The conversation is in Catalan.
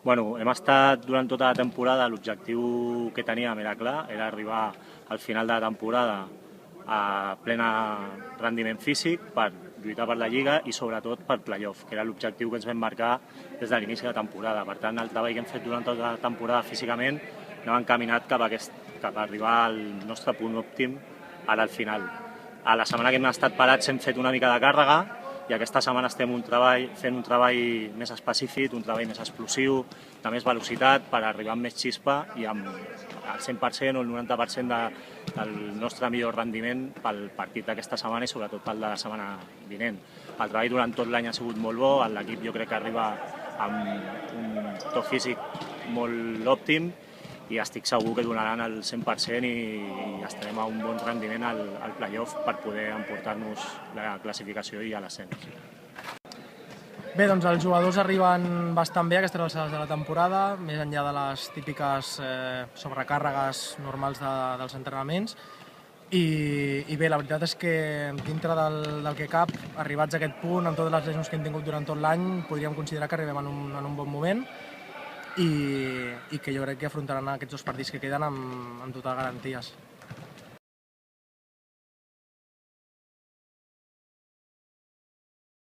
Bueno, hem estat durant tota la temporada, l'objectiu que teníem era clar, era arribar al final de la temporada a plena rendiment físic per lluitar per la Lliga i sobretot per playoff, que era l'objectiu que ens vam marcar des de l'inici de la temporada. Per tant, el treball que hem fet durant tota la temporada físicament anava encaminat cap a arribar al nostre punt òptim ara al final. A la setmana que hem estat parats hem fet una mica de càrrega i aquesta setmana estem fent un treball més específic, un treball més explosiu, de més velocitat, per arribar amb més xispa i amb el 100% o el 90% del nostre millor rendiment pel partit d'aquesta setmana i sobretot pel de la setmana vinent. El treball durant tot l'any ha sigut molt bo, l'equip jo crec que arriba amb un to físic molt òptim i estic segur que donaran el 100% i estarem a un bon rendiment al playoff per poder emportar-nos la classificació i a l'ascens. Bé, doncs els jugadors arriben bastant bé a aquestes alçades de la temporada, més enllà de les típiques sobrecàrregues normals dels entrenaments. I bé, la veritat és que dintre del que cap, arribats a aquest punt, amb totes les lesions que hem tingut durant tot l'any, podríem considerar que arribem en un bon moment i que jo crec que afrontaran aquests dos partits que queden amb totes garanties.